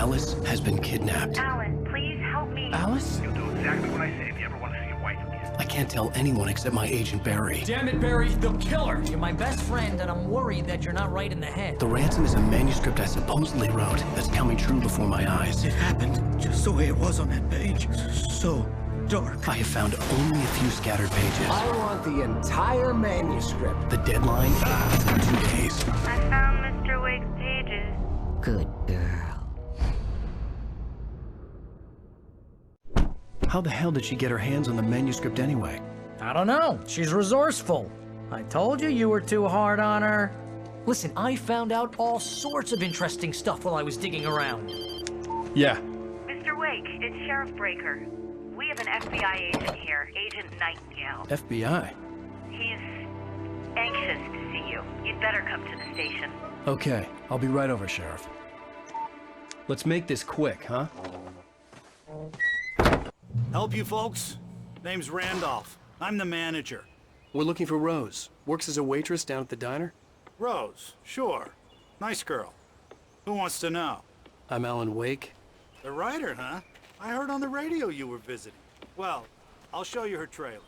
Alice has been kidnapped. Alan, please help me. Alice? You'll do exactly what I say if you ever want to see your wife again. I can't tell anyone except my agent Barry. Damn it, Barry, they'll kill her! You're my best friend, and I'm worried that you're not right in the head. The ransom is a manuscript I supposedly wrote that's coming true before my eyes. It happened just the way it was on that page. So dark. I have found only a few scattered pages. I want the entire manuscript. The deadline is in 2 days. I found Mr. Wake's pages. Good girl. How the hell did she get her hands on the manuscript anyway? I don't know. She's resourceful. I told you were too hard on her. Listen, I found out all sorts of interesting stuff while I was digging around. Yeah. Mr. Wake, it's Sheriff Breaker. We have an FBI agent here, Agent Nightingale. FBI? He's anxious to see you. You'd better come to the station. Okay, I'll be right over, Sheriff. Let's make this quick, huh? Help you folks? Name's Randolph. I'm the manager. We're looking for Rose. Works as a waitress down at the diner. Rose, sure. Nice girl. Who wants to know? I'm Alan Wake. The writer, huh? I heard on the radio you were visiting. Well, I'll show you her trailer.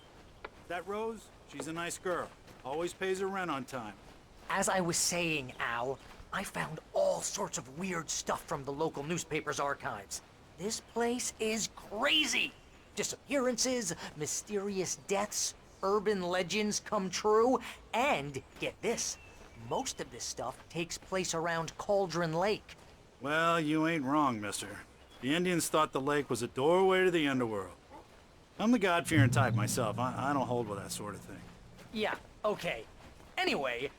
That Rose? She's a nice girl. Always pays her rent on time. As I was saying, Al, I found all sorts of weird stuff from the local newspaper's archives. This place is crazy! Disappearances, mysterious deaths, urban legends come true, and get this, most of this stuff takes place around Cauldron Lake. Well, you ain't wrong, mister. The Indians thought the lake was a doorway to the underworld. I'm the God-fearing type myself. I don't hold with that sort of thing. Yeah, okay. Anyway,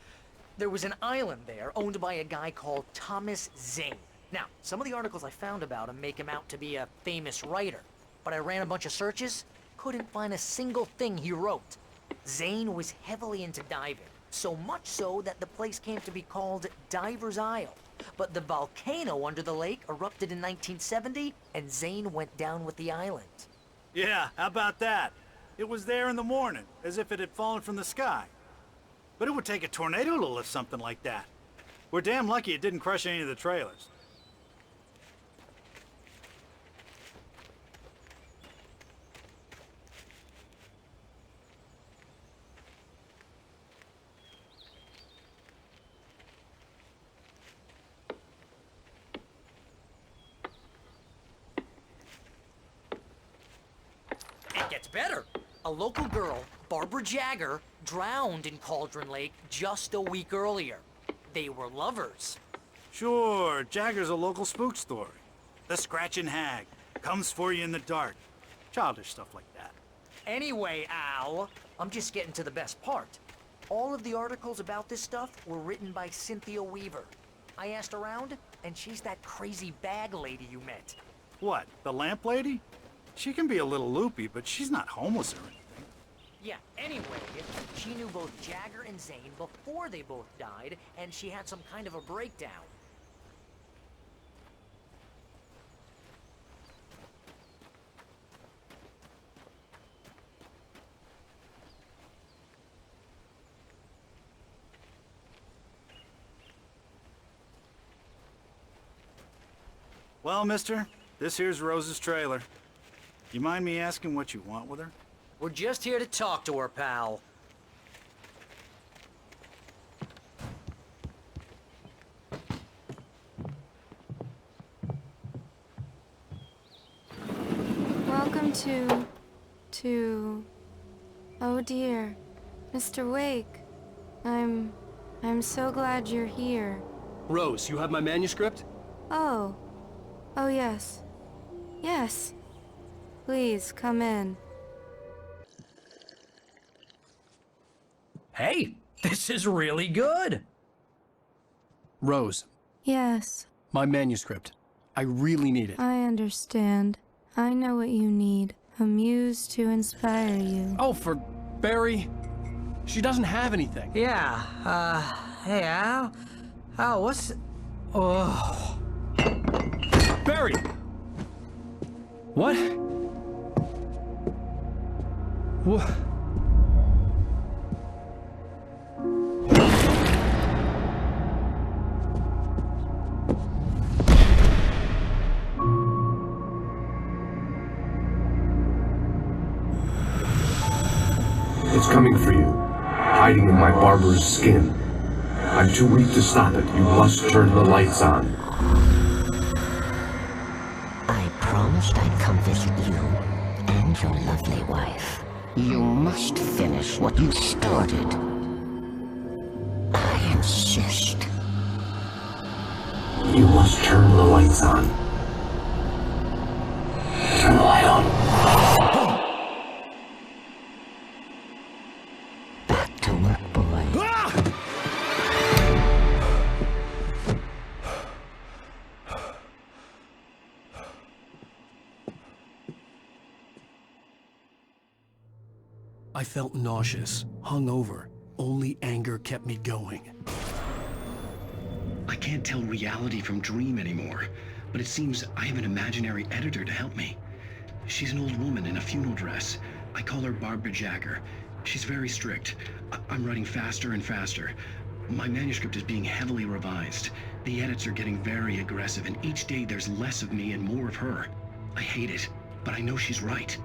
there was an island there owned by a guy called Thomas Zane. Now, some of the articles I found about him make him out to be a famous writer, but I ran a bunch of searches, couldn't find a single thing he wrote. Zane was heavily into diving, so much so that the place came to be called Diver's Isle. But the volcano under the lake erupted in 1970, and Zane went down with the island. Yeah, how about that? It was there in the morning, as if it had fallen from the sky. But it would take a tornado to lift something like that. We're damn lucky it didn't crush any of the trailers. It gets better. A local girl, Barbara Jagger, drowned in Cauldron Lake just a week earlier. They were lovers. Sure, Jagger's a local spook story. The Scratching Hag comes for you in the dark. Childish stuff like that. Anyway, Al, I'm just getting to the best part. All of the articles about this stuff were written by Cynthia Weaver. I asked around, and she's that crazy bag lady you met. What, the lamp lady? She can be a little loopy, but she's not homeless or anything. Yeah, anyway, she knew both Jagger and Zane before they both died, and she had some kind of a breakdown. Well, mister, this here's Rose's trailer. You mind me asking what you want with her? We're just here to talk to her, pal. Welcome to... Oh dear, Mr. Wake. I'm so glad you're here. Rose, you have my manuscript? Oh. Oh yes. Yes. Please, come in. Hey, this is really good. Rose, Yes, my manuscript. I really need it. I understand. I know what you need. A muse to inspire you. Oh, for Barry. She doesn't have anything. Yeah, hey, Al? Al, what's... Oh... Barry! What? What? It's coming for you, hiding in my barber's skin. I'm too weak to stop it. You must turn the lights on. I promised I'd come visit you and your lovely wife. You must finish what you started. I insist. You must turn the lights on. Turn the light on. Back to work, boy. I felt nauseous, hungover. Only anger kept me going. I can't tell reality from dream anymore, but it seems I have an imaginary editor to help me. She's an old woman in a funeral dress. I call her Barbara Jagger. She's very strict. I'm writing faster and faster. My manuscript is being heavily revised. The edits are getting very aggressive, and each day there's less of me and more of her. I hate it, but I know she's right.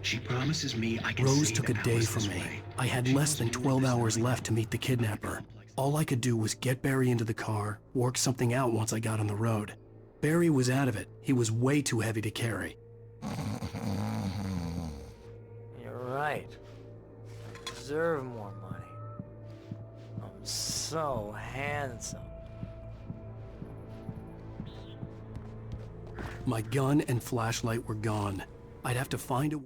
She promises me I can Rose save took a day Alice from this me. way. I had She less wants than to do 12 this hours now. left to meet the kidnapper. All I could do was get Barry into the car, work something out once I got on the road. Barry was out of it. He was way too heavy to carry. You're right. I deserve more money. I'm so handsome. My gun and flashlight were gone. I'd have to find a way.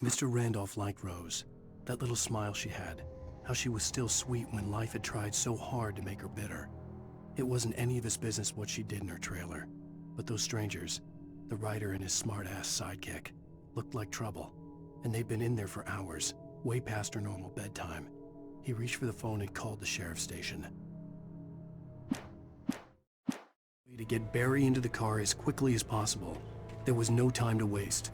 Mr. Randolph liked Rose. That little smile she had. How she was still sweet when life had tried so hard to make her bitter. It wasn't any of his business what she did in her trailer. But those strangers, the writer and his smart-ass sidekick, looked like trouble. And they'd been in there for hours, way past her normal bedtime. He reached for the phone and called the sheriff's station. To get Barry into the car as quickly as possible. There was no time to waste.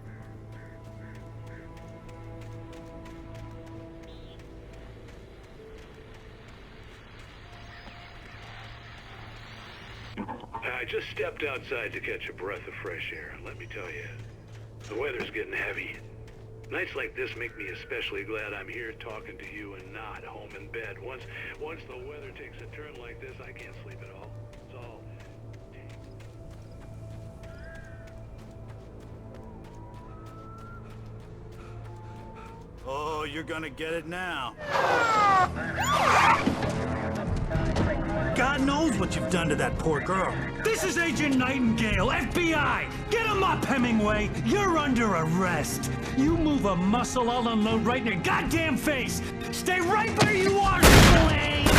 I just stepped outside to catch a breath of fresh air. Let me tell you, the weather's getting heavy. Nights like this make me especially glad I'm here talking to you and not home in bed. Once the weather takes a turn like this, I can't sleep at all. It's all... Oh, you're gonna get it now. God knows what you've done to that poor girl. This is Agent Nightingale, FBI! Get him up, Hemingway! You're under arrest! You move a muscle, I'll unload right in your goddamn face! Stay right where you are, Slade!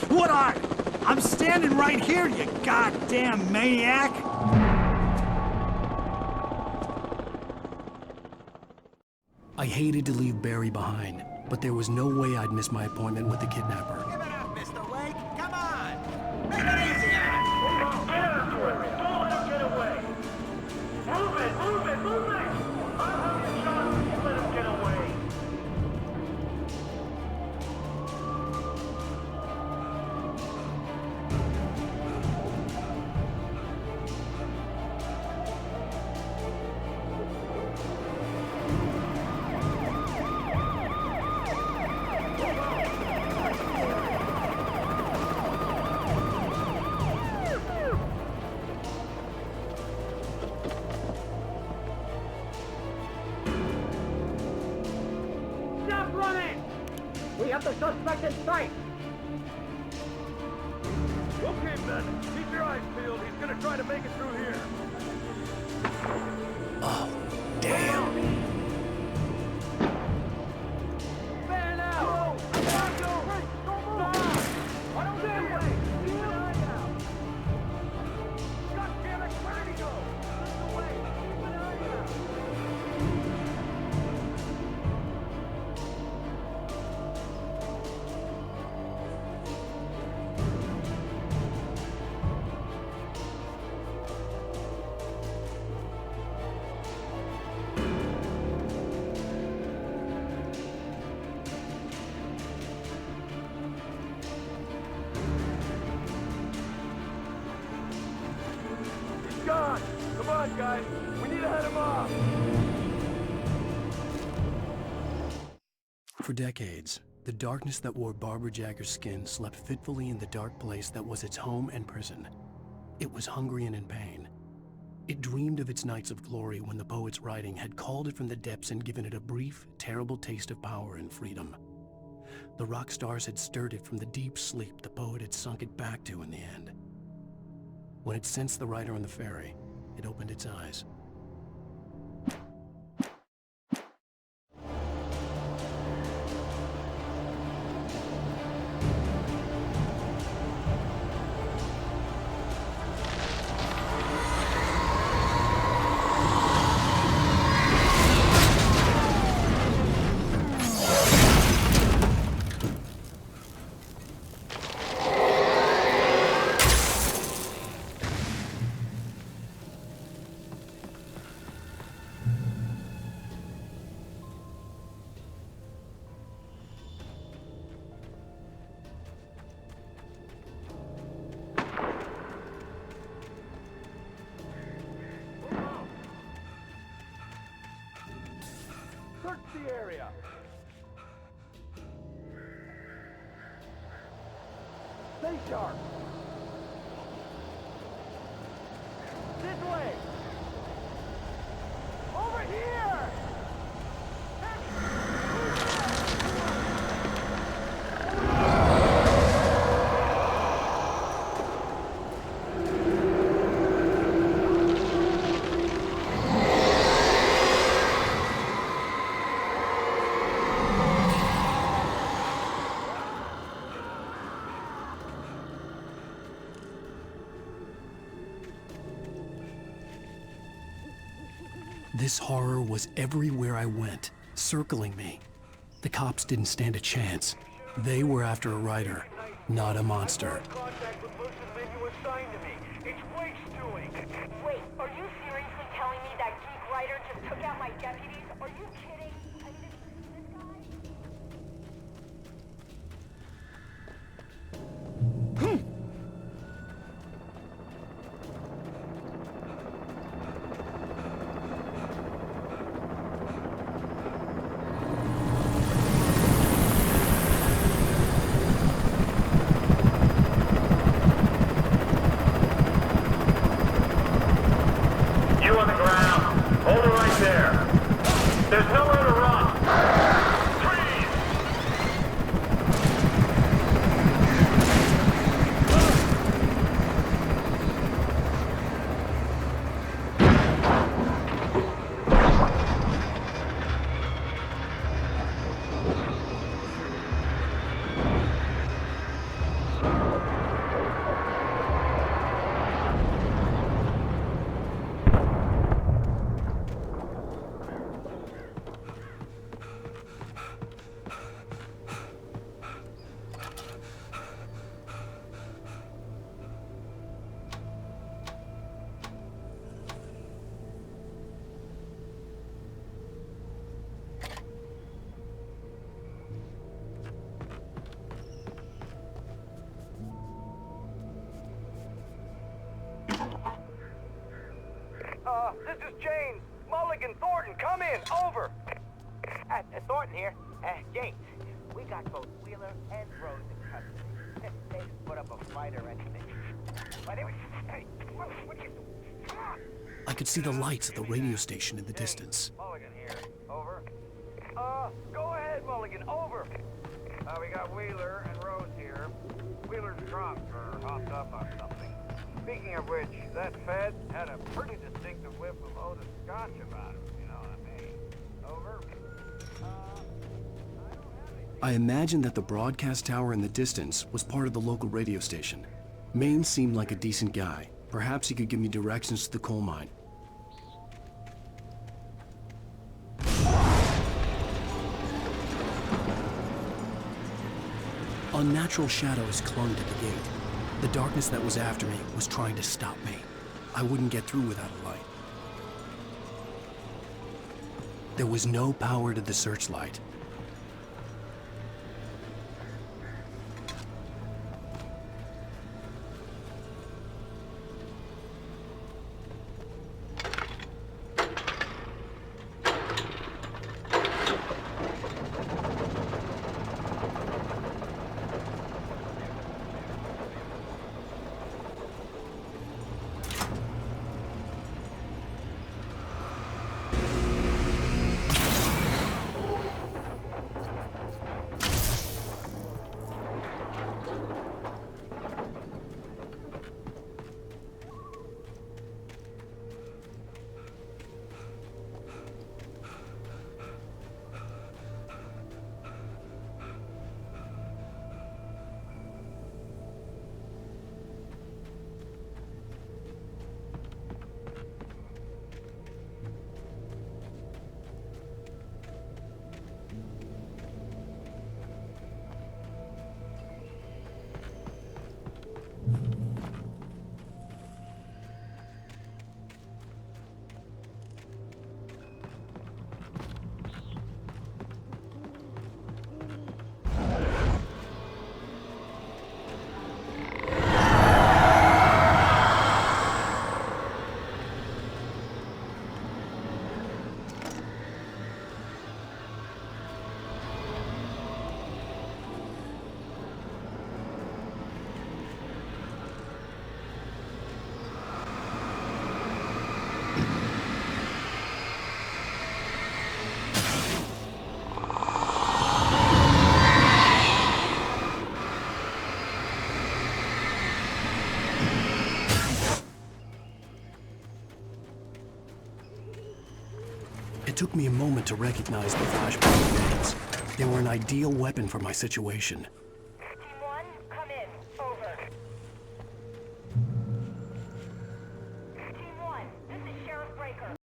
What are? I'm standing right here, you goddamn maniac! I hated to leave Barry behind, but there was no way I'd miss my appointment with the kidnapper. Give it up, Mr. Wake! Come on! Make it easy on him! Get out to it! Don't let him get away! Move it! Move it! Move it! I'll have you shot if you let him get away! Stop running! We have the suspect in sight! Okay, men. Keep your eyes peeled. He's gonna try to make it through here. Oh, damn. Man out! I got you! Don't move! I don't stand way! Keep an eye out! God damn it! Where did he go? This way! Keep an eye out! gone! Come on, guys! We need to head him off! For decades, the darkness that wore Barbara Jagger's skin slept fitfully in the dark place that was its home and prison. It was hungry and in pain. It dreamed of its nights of glory when the poet's writing had called it from the depths and given it a brief, terrible taste of power and freedom. The rock stars had stirred it from the deep sleep the poet had sunk it back to in the end. When it sensed the writer on the ferry, it opened its eyes. Search the area! Stay sharp! This way! Over here! This horror was everywhere I went, circling me. The cops didn't stand a chance. They were after a writer, not a monster. Contact with Lucius Levy was signed to me. It's Wake's doing. Wait, are you seriously telling me that geek writer just took out my deputies? Are you kidding? I mean, this guy... You on the ground. Hold it right there. There's nowhere to run. Freeze! This is James. Mulligan, Thornton, come in. Over. Thornton here. James, we got both Wheeler and Rose in custody. They didn't put up a fight or anything. But anyway, hey, what are you doing? I could see the lights of the radio station in the distance. Mulligan here. Over. Go ahead, Mulligan. Over. We got Wheeler and Rose here. Wheeler's drunk or hopped up on something. Speaking of which, that Fed had a pretty distinctive whiff of Otis Scotch about him, you know what I mean? Over. I imagined that the broadcast tower in the distance was part of the local radio station. Maine seemed like a decent guy. Perhaps he could give me directions to the coal mine. Unnatural shadows clung to the gate. The darkness that was after me was trying to stop me. I wouldn't get through without a light. There was no power to the searchlight. It took me a moment to recognize the flashbang grenades. They were an ideal weapon for my situation.